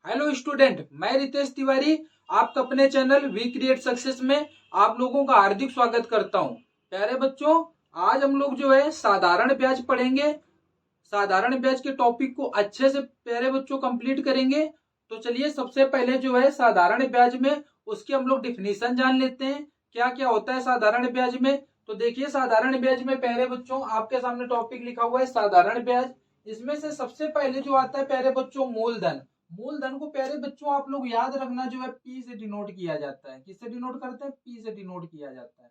Hello student, मैं रितेश तिवारी आपका अपने चैनल वी क्रिएट सक्सेस में आप लोगों का हार्दिक स्वागत करता हूं। प्यारे बच्चों, आज हम लोग जो है साधारण ब्याज पढ़ेंगे। साधारण ब्याज के टॉपिक को अच्छे से प्यारे बच्चों कंप्लीट करेंगे। तो चलिए सबसे पहले जो है साधारण ब्याज में उसकी हम लोग डिफिनीशन जान लेते हैं, क्या क्या होता है साधारण ब्याज में। तो देखिए साधारण ब्याज में प्यारे बच्चों आपके सामने टॉपिक लिखा हुआ है साधारण ब्याज। इसमें से सबसे पहले जो आता है प्यारे बच्चों मूलधन। मूलधन को प्यारे बच्चों आप लोग याद रखना, जो है पी से डिनोट किया जाता है। किससे डिनोट करते हैं? पी से डिनोट किया जाता है।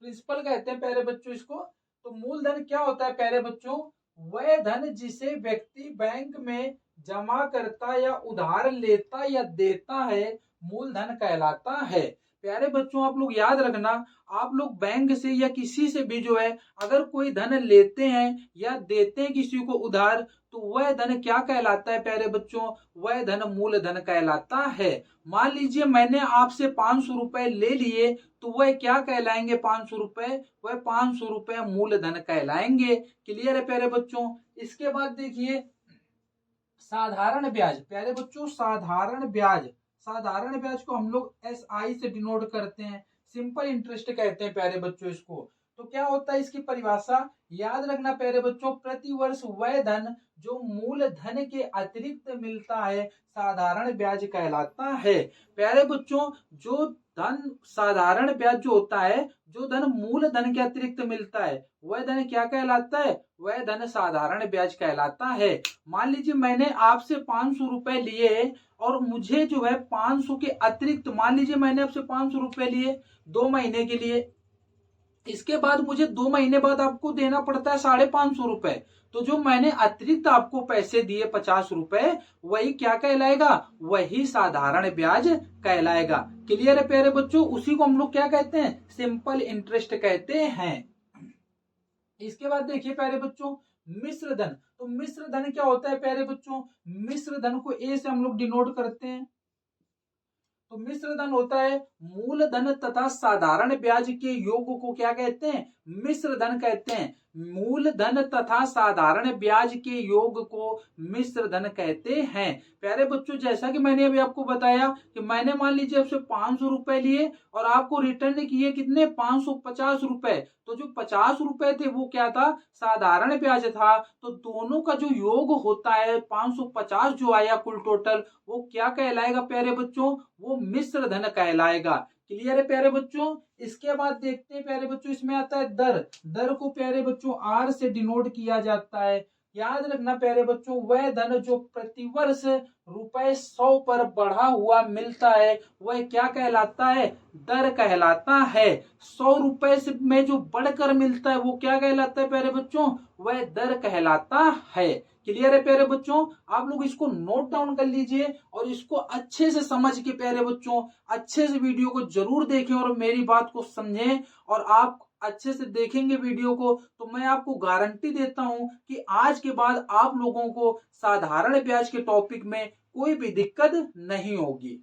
प्रिंसिपल कहते हैं प्यारे बच्चों इसको। तो मूलधन क्या होता है प्यारे बच्चों? वह धन जिसे व्यक्ति बैंक में जमा करता या उधार लेता या देता है, मूलधन कहलाता है। प्यारे बच्चों आप लोग याद रखना, आप लोग बैंक से या किसी से भी जो है अगर कोई धन लेते हैं या देते हैं किसी को उधार, तो वह धन क्या कहलाता है प्यारे बच्चों? वह धन मूलधन कहलाता है। मान लीजिए मैंने आपसे 500 रुपए ले लिए, तो वह क्या कहलाएंगे? 500 रुपए, वह 500 रुपए मूलधन कहलाएंगे। क्लियर है प्यारे बच्चों? इसके बाद देखिए साधारण ब्याज। प्यारे बच्चों साधारण ब्याज, साधारण ब्याज को हम लोग एस आई से डिनोट करते हैं, सिंपल इंटरेस्ट कहते हैं प्यारे बच्चों इसको। तो क्या होता है इसकी परिभाषा? याद रखना प्यारे बच्चों, प्रति वर्ष वह धन जो मूल धन के अतिरिक्त मिलता है साधारण ब्याज कहलाता है। प्यारे बच्चों जो धन साधारण ब्याज जो होता है, जो धन मूल धन के अतिरिक्त मिलता है, वह धन क्या कहलाता है? वह धन साधारण ब्याज कहलाता है। मान लीजिए मैंने आपसे 500 रुपए लिए और मुझे जो है 500 के अतिरिक्त, मान लीजिए मैंने आपसे 500 रुपए लिए 2 महीने के लिए, इसके बाद मुझे 2 महीने बाद आपको देना पड़ता है 550 रुपए। तो जो मैंने अतिरिक्त आपको पैसे दिए 50 रुपए, वही क्या कहलाएगा? वही साधारण ब्याज कहलाएगा। क्लियर है प्यारे बच्चों? उसी को हम लोग क्या कहते हैं? सिंपल इंटरेस्ट कहते हैं। इसके बाद देखिए प्यारे बच्चों मिश्र धन। तो मिश्र धन क्या होता है प्यारे बच्चों? मिश्र धन को ए से हम लोग डिनोट करते हैं। तो मिश्र धन होता है मूल धन तथा साधारण ब्याज के योग को क्या कहते हैं? मिश्र धन कहते हैं। मूल धन तथा साधारण ब्याज के योग को मिश्र धन कहते हैं। प्यारे बच्चों जैसा कि मैंने अभी आपको बताया कि मैंने मान लीजिए आपसे 500 रुपए लिए और आपको रिटर्न किए कितने? 550 रुपए। तो जो 50 रुपए थे वो क्या था? साधारण ब्याज था। तो दोनों का जो योग होता है 550 जो आया कुल टोटल, वो क्या कहलाएगा प्यारे बच्चों? वो मिश्र धन कहलाएगा। क्लियर है प्यारे बच्चों? इसके बाद देखते हैं प्यारे बच्चों इसमें आता है दर। दर को प्यारे बच्चों आर से डिनोट किया जाता है। याद रखना प्यारे बच्चों, वह धन जो प्रतिवर्ष ₹100 पर बढ़ा हुआ मिलता है, वह क्या कहलाता है? दर कहलाता है। 100 रुपए में जो बढ़कर मिलता है वो क्या कहलाता है प्यारे बच्चों? वह दर कहलाता है। क्लियर है प्यारे बच्चों? आप लोग इसको नोट डाउन कर लीजिए और इसको अच्छे से समझ के प्यारे बच्चों अच्छे से वीडियो को जरूर देखें और मेरी बात को समझें। और आप अच्छे से देखेंगे वीडियो को तो मैं आपको गारंटी देता हूं कि आज के बाद आप लोगों को साधारण ब्याज के टॉपिक में कोई भी दिक्कत नहीं होगी।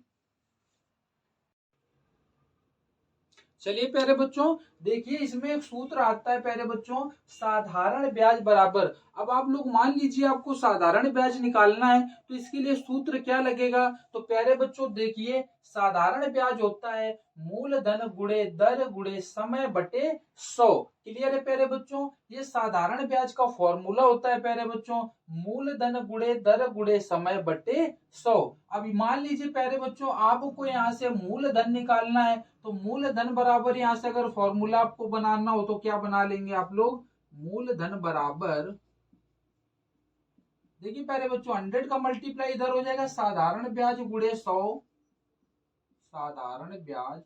चलिए प्यारे बच्चों देखिए इसमें एक सूत्र आता है प्यारे बच्चों, साधारण ब्याज बराबर। अब आप लोग मान लीजिए आपको साधारण ब्याज निकालना है तो इसके लिए सूत्र क्या लगेगा? तो प्यारे बच्चों देखिए साधारण ब्याज होता है मूलधन गुणे दर गुणे समय बटे 100। क्लियर है प्यारे बच्चों? ये साधारण ब्याज का फॉर्मूला होता है प्यारे बच्चों, मूलधन गुणे दर गुणे समय बटे 100। अब मान लीजिए प्यारे बच्चों आपको यहाँ से मूलधन निकालना है, तो मूलधन बराबर यहां से अगर फॉर्मूला आपको बनाना हो तो क्या बना लेंगे आप लोग? मूलधन बराबर, देखिए प्यारे बच्चों 100 का मल्टीप्लाई इधर हो जाएगा साधारण ब्याज गुणे 100, साधारण ब्याज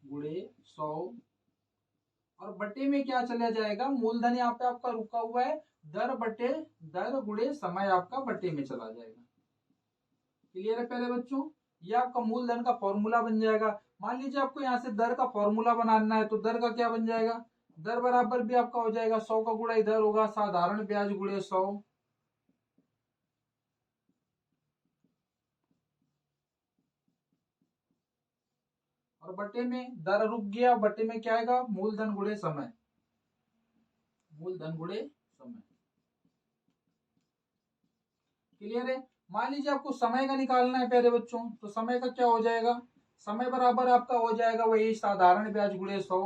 गुणे 100, और बटे में क्या चला जाएगा? मूलधन यहाँ पे आपका रुका हुआ है, दर बटे दर गुणे समय आपका बटे में चला जाएगा। क्लियर है प्यारे बच्चों? ये आपका मूलधन का फॉर्मूला बन जाएगा। मान लीजिए आपको यहाँ से दर का फॉर्मूला बनाना है तो दर का क्या बन जाएगा? दर बराबर भी आपका हो जाएगा 100 का गुणा इधर होगा साधारण ब्याज गुणे 100, और बटे में दर रुक गया, बटे में क्या आएगा? मूलधन गुणे समय, मूलधन गुणे समय। क्लियर है? मान लीजिए आपको समय का निकालना है प्यारे बच्चों, तो समय का क्या हो जाएगा, समय बराबर आपका हो जाएगा वही साधारण ब्याज गुणे 100,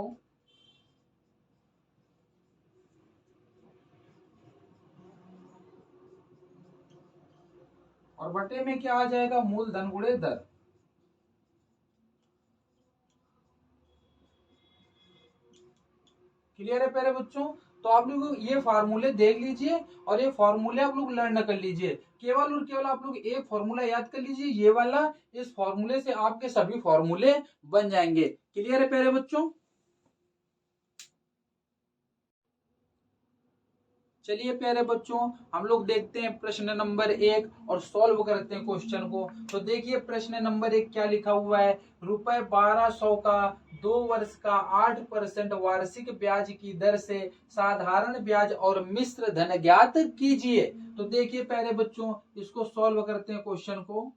और बटे में क्या आ जाएगा, मूलधन गुणे दर। क्लियर है प्यारे बच्चों। तो आप लोग ये फार्मूले देख लीजिए और ये फार्मूले आप लोग लर्न कर लीजिए। केवल और केवल आप लोग एक फार्मूला याद कर लीजिए, ये वाला। इस फार्मूले से आपके सभी फार्मूले बन जाएंगे। क्लियर है प्यारे बच्चों। चलिए प्यारे बच्चों, हम लोग देखते हैं प्रश्न नंबर 1 और सॉल्व करते हैं क्वेश्चन को। तो देखिए प्रश्न नंबर 1 क्या लिखा हुआ है, रुपए 1200 का 2 वर्ष का 8% वार्षिक ब्याज की दर से साधारण ब्याज और मिश्र धन ज्ञात कीजिए। तो देखिए प्यारे बच्चों, इसको सॉल्व करते हैं क्वेश्चन को।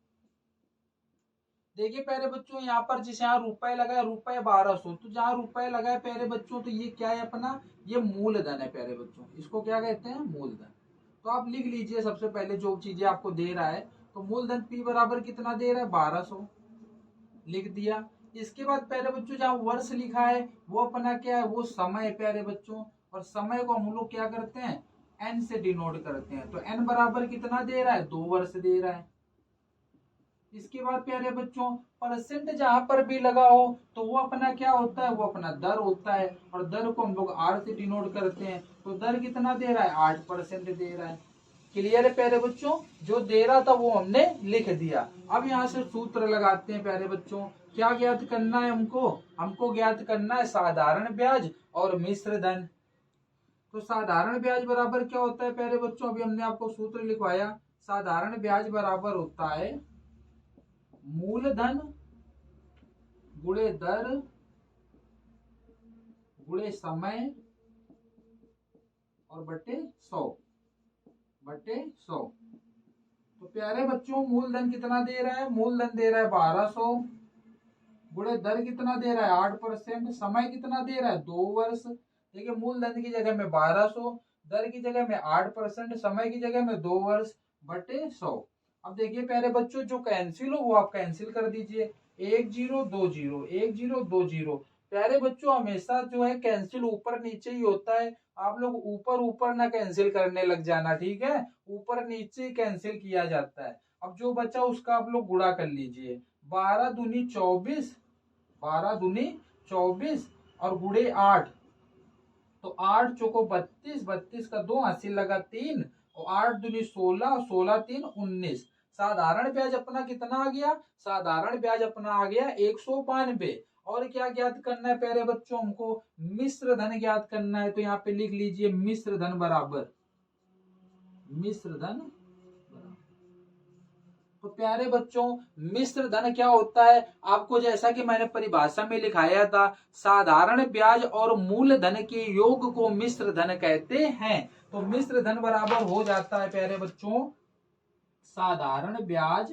देखिए प्यारे बच्चों, यहाँ पर जिस यहाँ रुपए लगा है रुपए 1200, तो जहाँ रुपए लगा है प्यारे बच्चों, तो ये क्या है अपना, ये मूलधन है प्यारे बच्चों। इसको क्या कहते हैं, मूलधन। तो आप लिख लीजिए सबसे पहले जो चीजें आपको दे रहा है। तो मूलधन पी बराबर कितना दे रहा है, 1200, लिख दिया। इसके बाद प्यारे बच्चों जहाँ वर्ष लिखा है वो अपना क्या है, वो समय है प्यारे बच्चों। और समय को हम लोग क्या करते हैं, एन से डिनोट करते हैं। तो एन बराबर कितना दे रहा है, 2 वर्ष दे रहा है। इसके बाद प्यारे बच्चों, परसेंट जहां पर भी लगा हो तो वो अपना क्या होता है, वो अपना दर होता है। और दर को हम लोग आर से डिनोट करते हैं। तो दर कितना दे रहा है, 8% दे रहा है। क्लियर है प्यारे बच्चों। जो दे रहा था वो हमने लिख दिया। अब यहाँ से सूत्र लगाते हैं प्यारे बच्चों। क्या ज्ञात करना है हमको, हमको ज्ञात करना है साधारण ब्याज और मिश्र धन। तो साधारण ब्याज बराबर क्या होता है प्यारे बच्चों, अभी हमने आपको सूत्र लिखवाया। साधारण ब्याज बराबर होता है मूलधन गुणे दर गुणे समय और बटे 100, बटे 100। तो प्यारे बच्चों मूलधन कितना दे रहा है, मूलधन दे रहा है 1200, गुणे दर कितना दे रहा है 8%, समय कितना दे रहा है 2 वर्ष। देखिए मूलधन की जगह में 1200, दर की जगह में 8%, समय की जगह में 2 वर्ष, बटे 100। अब देखिए प्यारे बच्चों, जो कैंसिल हो वो आप कैंसिल कर दीजिए। 1020, 1020। प्यारे बच्चों हमेशा जो है कैंसिल ऊपर नीचे ही होता है। आप लोग ऊपर ऊपर ना कैंसिल करने लग जाना, ठीक है। ऊपर नीचे ही कैंसिल किया जाता है। अब जो बचा उसका आप लोग गुणा कर लीजिए। 12 दूनी 24, 12 दूनी 24 और गुड़े 8। तो 8 चौको 32, 32 का 2, हासिल लगा 3, और 8 दूनी 16, 16 3 19। साधारण ब्याज अपना कितना आ गया, साधारण ब्याज अपना आ गया 192। और क्या ज्ञात करना है प्यारे बच्चों, हमको मिश्र धन ज्ञात करना है। तो यहाँ पे लिख लीजिए मिश्र धन बराबर, मिश्र धन बराबर। तो प्यारे बच्चों मिश्र धन क्या होता है, आपको जैसा कि मैंने परिभाषा में लिखाया था, साधारण ब्याज और मूल धन के योग को मिश्र धन कहते हैं। तो मिश्र धन बराबर हो जाता है प्यारे बच्चों साधारण ब्याज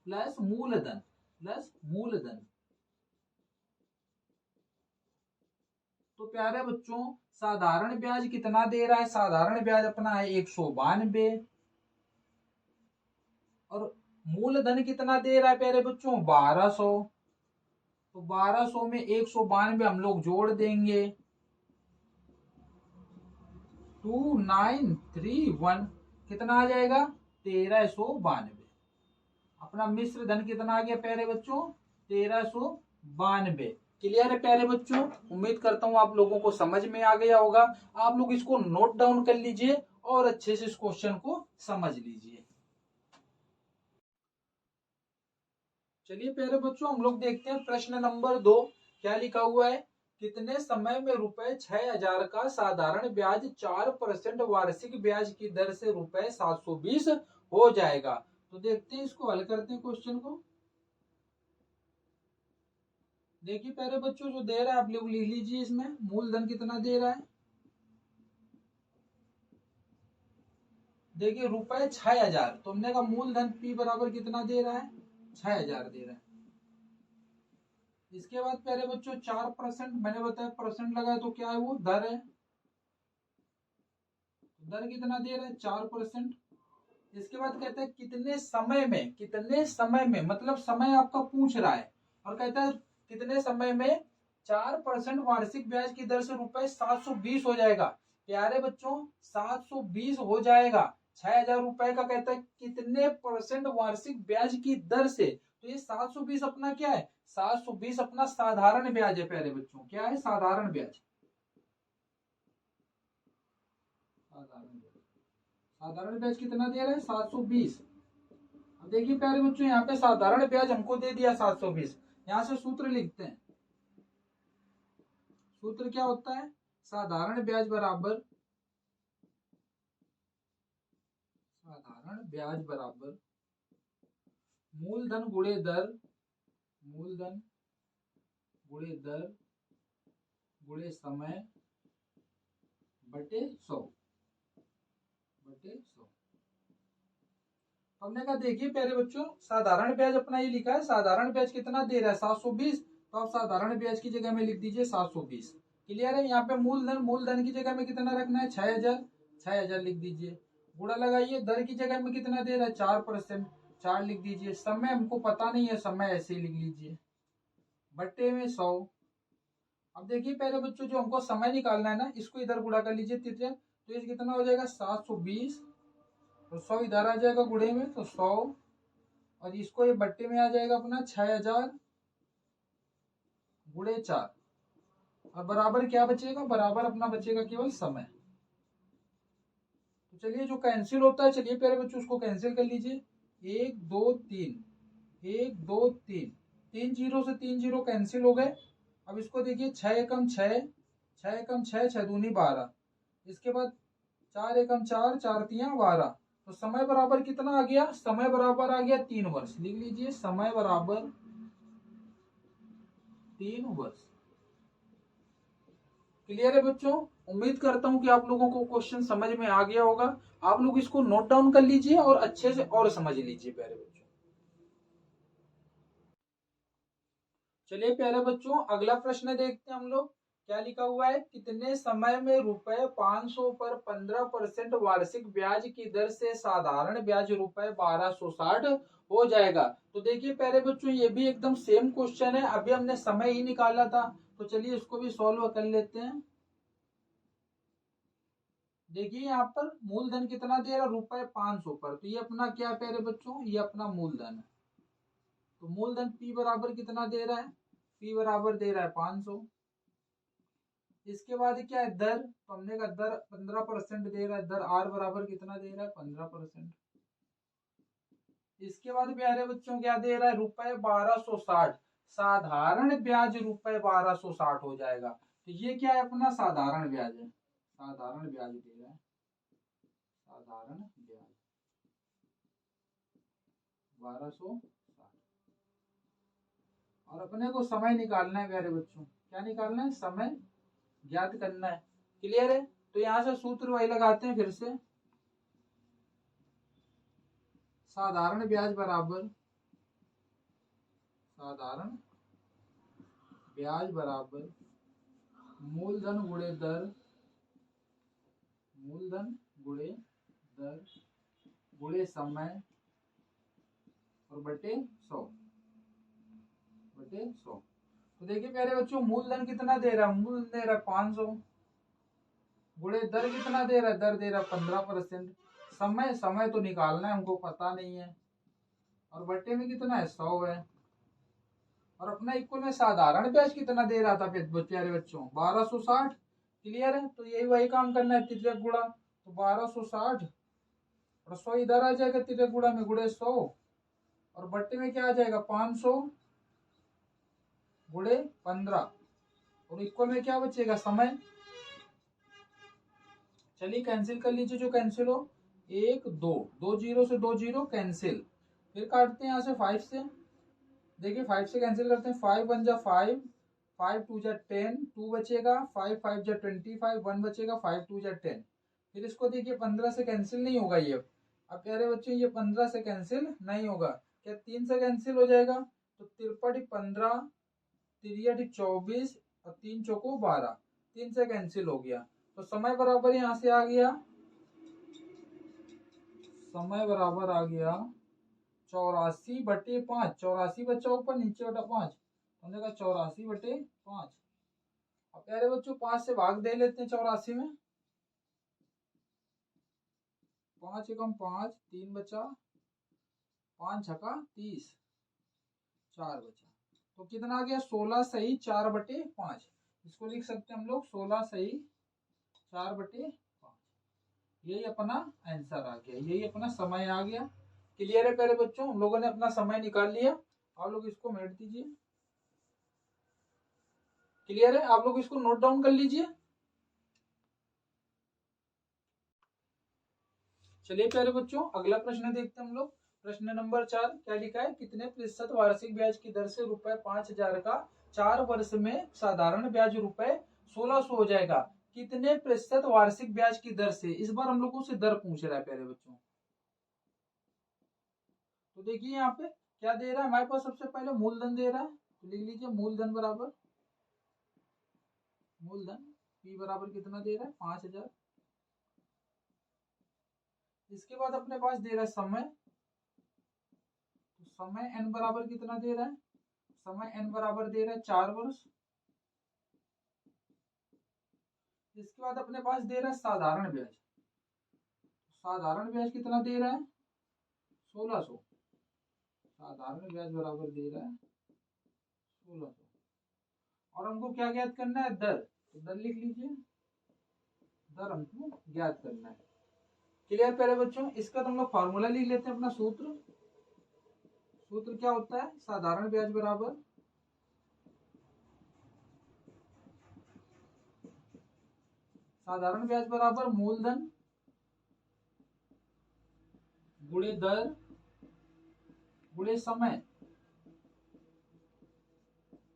प्लस मूलधन, प्लस मूलधन। तो प्यारे बच्चों साधारण ब्याज कितना दे रहा है, साधारण ब्याज अपना है 192, और मूलधन कितना दे रहा है प्यारे बच्चों 1200। तो 1200 में 192 हम लोग जोड़ देंगे, 2931। कितना आ जाएगा, 1392। अपना मिश्र धन कितना आ गया प्यारे बच्चों, 1392। क्लियर है प्यारे बच्चों। उम्मीद करता हूं आप लोगों को समझ में आ गया होगा। आप लोग इसको नोट डाउन कर लीजिए और अच्छे से इस क्वेश्चन को समझ लीजिए। चलिए प्यारे बच्चों हम लोग देखते हैं प्रश्न नंबर 2 क्या लिखा हुआ है। कितने समय में रुपए 6000 का साधारण ब्याज 4% वार्षिक ब्याज की दर से रुपए 720 हो जाएगा। तो देखते हैं इसको हल करते हैं क्वेश्चन को। देखिए प्यारे बच्चों जो दे रहा है आप लोग लिख लीजिए, इसमें मूलधन कितना दे रहा है। देखिए रुपए 6000, तो हमने कहा मूलधन पी बराबर कितना दे रहा है, 6000 दे रहा है। इसके बाद प्यारे बच्चों 4%, मैंने बताया परसेंट लगा है तो क्या है वो दर है। दर कितना दे रहा है 4%। इसके बाद कहता है कितने समय में, कितने समय में मतलब समय आपका पूछ रहा है और कहता है कितने समय में 4% वार्षिक ब्याज की दर से रुपए 720 हो जाएगा। प्यारे बच्चों 720 हो जाएगा 6,000 रुपए का। कहता है कितने परसेंट वार्षिक ब्याज की दर से, तो ये 720 अपना क्या है, 720 अपना साधारण ब्याज है। प्यारे बच्चों क्या है, साधारण ब्याज। साधारण ब्याज कितना दे रहा है 720। अब देखिए प्यारे बच्चों यहाँ पे साधारण ब्याज हमको दे दिया 720। यहाँ से सूत्र लिखते हैं। सूत्र क्या होता है, साधारण ब्याज बराबर, साधारण ब्याज बराबर मूलधन गुणे दर, मूलधन गुणे दर गुणे समय बटे 100, बटे 100। हमने कहा देखिए प्यारे बच्चों साधारण ब्याज अपना ये लिखा है, साधारण ब्याज कितना दे रहा है 720, तो आप साधारण ब्याज की जगह में लिख दीजिए 720। क्लियर है। यहाँ पे मूलधन, मूलधन की जगह में कितना रखना है 6,000, 6,000 लिख दीजिए। गुणा लगाइए, दर की जगह में कितना दे रहा है 4%, 4 लिख दीजिए। समय हमको पता नहीं है, समय ऐसे ही लिख लीजिए, बट्टे में 100। अब देखिए प्यारे बच्चों जो हमको समय निकालना है ना, इसको इधर गुणा कर लीजिए त्रिज्या, तो ये कितना हो जाएगा 720, तो 100 इधर आ जाएगा गुणे में तो 100, और इसको ये बट्टे में आ जाएगा अपना 6,000 गुणे 4, और बराबर क्या बचेगा, बराबर अपना बचेगा केवल समय। तो चलिए जो कैंसिल होता है, चलिए प्यारे बच्चों उसको कैंसिल कर लीजिए। 1 2 3, 1 2 3, 3 जीरो से 3 जीरो कैंसिल हो गए। अब इसको देखिए 6 एकम 6, 6 एकम 6, 6 दूनी 12, इसके बाद 4 एकम 4, 4 तिया 12, तो समय बराबर कितना आ गया, समय बराबर आ गया 3 वर्ष। लिख लीजिए समय बराबर 3 वर्ष। क्लियर है बच्चों। उम्मीद करता हूं कि आप लोगों को क्वेश्चन समझ में आ गया होगा। आप लोग इसको नोट डाउन कर लीजिए और अच्छे से और समझ लीजिए प्यारे बच्चों। चलिए प्यारे बच्चों अगला प्रश्न देखते हैं हम लोग। क्या लिखा हुआ है, कितने समय में रुपए 500 पर 15% वार्षिक ब्याज की दर से साधारण ब्याज रुपए 1260 हो जाएगा। तो देखिए प्यारे बच्चों ये भी एकदम सेम क्वेश्चन है, अभी हमने समय ही निकाला था, तो चलिए इसको भी सॉल्व कर लेते हैं। देखिए यहाँ पर मूलधन कितना दे रहा है रुपए 500 पर, तो ये अपना क्या है प्यारे बच्चों, ये अपना मूलधन है। तो मूलधन P बराबर कितना दे रहा है, P बराबर दे रहा है 500। इसके बाद क्या है दर, तो हमने कहा दर 15% दे रहा है, दर R बराबर कितना दे रहा है 15%। इसके बाद प्यारे बच्चों क्या दे रहा है रुपए 1260, साधारण ब्याज रुपए 1260 हो जाएगा। तो ये क्या है अपना साधारण ब्याज है, साधारण ब्याज दे रहा है, साधारण ब्याज 1260। और अपने को समय निकालना है प्यारे बच्चों, क्या निकालना है, समय ज्ञात करना है। क्लियर है। तो यहां से सूत्र वही लगाते हैं फिर से, साधारण ब्याज बराबर, साधारण ब्याज बराबर मूलधन गुणे दर, मूलधन गुणे दर गुणे समय और बटे 100, बटे 100। तो देखिए प्यारे बच्चों मूलधन कितना दे रहा है, मूलधन दे रहा है 500, गुणे दर कितना दे रहा है, दर दे रहा है 15%। समय, समय तो निकालना है हमको पता नहीं है, और बट्टे में कितना है 100 है। और अपना इक्वल में साधारण ब्याज कितना दे रहा था प्यारे बच्चों 1260। क्लियर है। तो यही वही काम करना है, तिर्यक गुणा, तो 1260 और 100 इधर आ जाएगा तिर्यक गुणा में, गुणे 100, और बट्टे में क्या आ जाएगा 500 गुणे 15, और इक्वल में क्या बचेगा समय। चलिए कैंसिल कर लीजिए जो कैंसिल हो, 1 2, 2 जीरो से 2 जीरो कैंसिल, फिर काटते हैं यहाँ से 5 से। देखिए 5 से कैंसिल करते हैं, 5 1 जा 5, 5 2 जा 10, 2 बचेगा, 5 5 जा 25, 1 बचेगा, 5 2 जा 10। फिर इसको देखिए 15 से कैंसिल नहीं होगा ये। अब प्यारे बच्चों ये 15 से कैंसिल नहीं होगा, क्या 3 से कैंसिल हो जाएगा, तो 53 15, 3 24 और 3 चौको 12, 3 से कैंसिल हो गया। तो समय बराबर यहाँ से आ गया समय बराबर आ गया 84/5। 84 बच्चा ऊपर, नीचे बटा 5, हमने कहा 84/5। अब प्यारे बच्चों 5 से भाग दे लेते हैं 84 में। 5 एकम 5, 3 बचा, 5 छक्का 30, 4 बचा। तो कितना आ गया? 16 सही 4/5। इसको लिख सकते हैं हम लोग 16 सही 4/5। यही अपना आंसर आ गया, यही अपना समय आ गया। क्लियर है प्यारे बच्चों? हम लोगों ने अपना समय निकाल लिया। आप लोग इसको मेट दीजिए। क्लियर है? आप लोग इसको नोट डाउन कर लीजिए। चलिए प्यारे बच्चों अगला प्रश्न देखते हैं हम लोग। प्रश्न नंबर 4 क्या लिखा है? कितने प्रतिशत वार्षिक ब्याज की दर से ₹5,000 का 4 वर्ष में साधारण ब्याज ₹1,600 हो जाएगा? कितने प्रतिशत वार्षिक ब्याज की दर से? इस बार हम लोगों से दर पूछ रहा है प्यारे बच्चों। तो देखिए यहाँ पे क्या दे रहा है हमारे पास। सबसे पहले मूलधन दे रहा है, तो लिख लीजिए मूलधन बराबर मूलधन P बराबर कितना दे रहा है? 5,000। इसके बाद अपने पास दे रहा है समय, तो समय N बराबर कितना दे रहा है? समय N बराबर दे रहा है 4 वर्ष। इसके बाद अपने पास दे रहा है साधारण ब्याज। साधारण ब्याज कितना दे रहा है? 1,600। साधारण ब्याज बराबर दे रहा है 1,600। और हमको क्या ज्ञात करना है? दर। तो दर लिख लीजिए, दर हमको ज्ञात करना है। क्लियर प्यारे बच्चों? इसका तो हम लोग फॉर्मूला लिख लेते हैं अपना। सूत्र क्या होता है? साधारण ब्याज बराबर मूलधन गुणे दर गुणे समय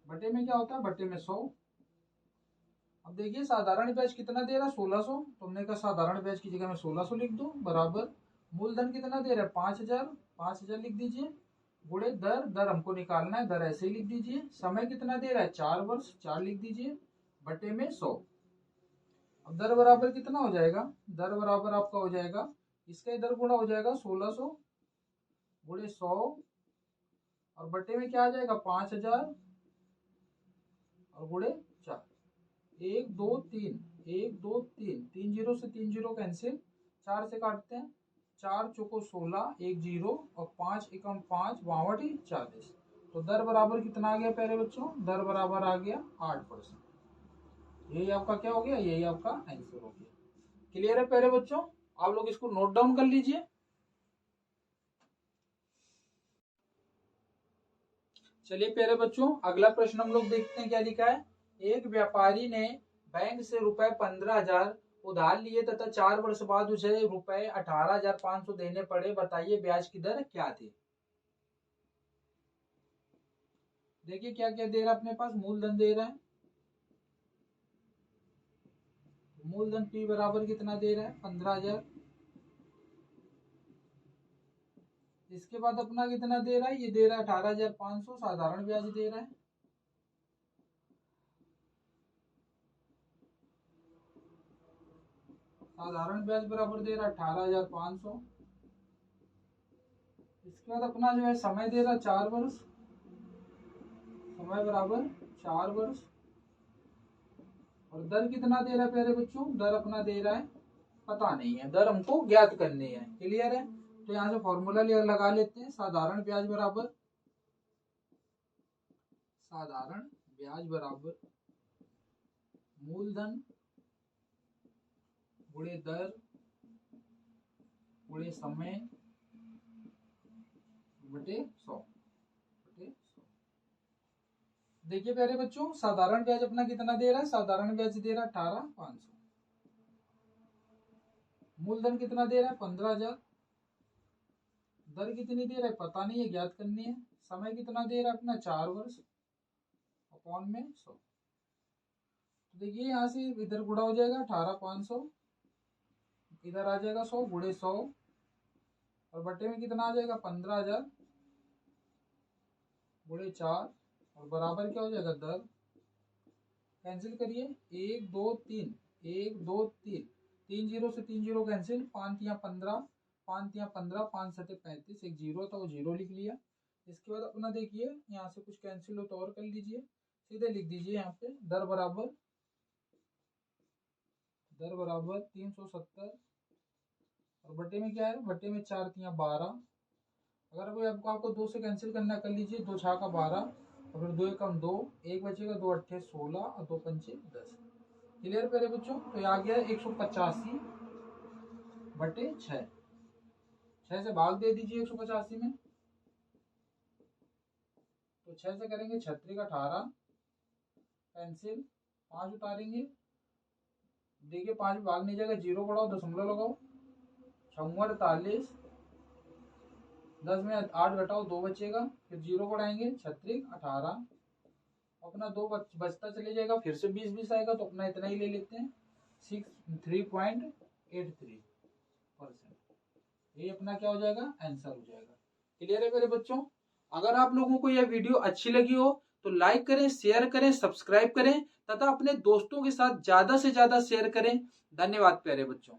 बटे में क्या होता है? बटे में 100। अब देखिए साधारण ब्याज कितना दे रहा है? 1,600। तो हमने कहा साधारण ब्याज की जगह में 1,600 लिख दो, बराबर मूलधन कितना दे रहा है? 5,000। 5,000 लिख दीजिए, गुणे दर। दर हमको निकालना है, दर ऐसे ही लिख दीजिए। समय कितना दे रहा है? 4 वर्ष। 4 लिख दीजिए, बटे में 100। अब दर बराबर कितना हो जाएगा? दर बराबर आपका हो जाएगा, इसका इधर गुणा हो जाएगा 1,600 गुणे 100, और बटे में क्या आ जाएगा? 5,000 और गुणे 4। 1 2 3, 1 2 3, 3 जीरो से 3 जीरो कैंसिल, 4 से काटते हैं। 4 चौको 16, 1 जीरो, और 5 एकम 5, 52 40। तो दर बराबर कितना आ गया प्यारे बच्चों? दर बराबर आ गया 8%। यही आपका क्या हो गया? यही आपका आंसर हो गया। क्लियर है प्यारे बच्चों? आप लोग इसको नोट डाउन कर लीजिए। चलिए प्यारे बच्चों अगला प्रश्न हम लोग देखते हैं क्या लिखा है। एक व्यापारी ने बैंक से ₹15,000 उधार लिए तथा 4 वर्ष बाद उसे ₹18,500 देने पड़े। बताइए ब्याज की दर क्या थी? देखिए क्या क्या दे रहा है अपने पास। मूलधन दे रहा है, मूलधन P बराबर कितना दे रहा है? 15,000। इसके बाद अपना कितना दे रहा है? ये दे रहा है 18,500। साधारण ब्याज दे रहा है। साधारण ब्याज बराबर दे रहा है 18,500। इसके बाद अपना जो है समय दे रहा है 4 वर्ष। समय बराबर 4 वर्ष, और दर कितना दे रहा है प्यारे बच्चों? दर अपना दे रहा है पता नहीं है, दर हमको ज्ञात करनी है। क्लियर है? तो यहाँ से फॉर्मूला लगा लेते हैं। साधारण ब्याज बराबर मूलधन गुणे दर गुणे समय बटे 100। देखिए प्यारे बच्चों साधारण ब्याज अपना कितना दे रहा है? साधारण ब्याज दे रहा है 18,500। मूलधन कितना दे रहा है? 15,000। दर कितनी दे रहा है? पता नहीं है, ज्ञात करनी है। समय कितना दे रहा है अपना? 4 वर्ष, अपॉन में 100। तो देखिए यहाँ से इधर गुणा हो जाएगा 18,500, इधर आ जाएगा 100 गुणे 100, और बटे में कितना आ जाएगा? 15,000 गुणे 4, और बराबर क्या हो जाएगा? दर। कैंसिल करिए, 1 2 3, 1 2 3, 3 जीरो से 3 जीरो कैंसिल, 5 या 15, 5 तिया 15, 5 सते 35, एक जीरो था वो जीरो लिख लिया। इसके बाद अपना देखिए यहाँ से कुछ कैंसिल हो तो और कर लीजिए, सीधे लिख दीजिए यहाँ पे दर बराबर 370 और बटे में क्या है, बटे में 4 तिया 12। अगर कोई आपको 2 से कैंसिल करना कर लीजिए, 2 छाका 12 और फिर 2 एकम 2, एक बचेगा, 2 अट्ठे 16 और 2 पंचे 10। क्लियर प्यारे बच्चों। तो ये आ गया 185 बटे 6, 6 से भाग दे दीजिए 185 में, तो 6 से करेंगे 36 18, पेंसिल 5 उतारेंगे, देखिए 5 में भाग नहीं जाएगा, जीरो बढ़ाओ, दशमलव लगाओ, 6 48, 10 में 8 घटाओ 2 बचेगा, फिर जीरो बढ़ाएंगे 36 18, अपना 2 बचता चले जाएगा, फिर से 20 20 आएगा, तो अपना इतना ही ले लेते हैं 3.83%। ये अपना क्या हो जाएगा, आंसर हो जाएगा। क्लियर है मेरे बच्चों। अगर आप लोगों को यह वीडियो अच्छी लगी हो तो लाइक करें, शेयर करें, सब्सक्राइब करें तथा अपने दोस्तों के साथ ज्यादा से ज्यादा शेयर करें। धन्यवाद प्यारे बच्चों।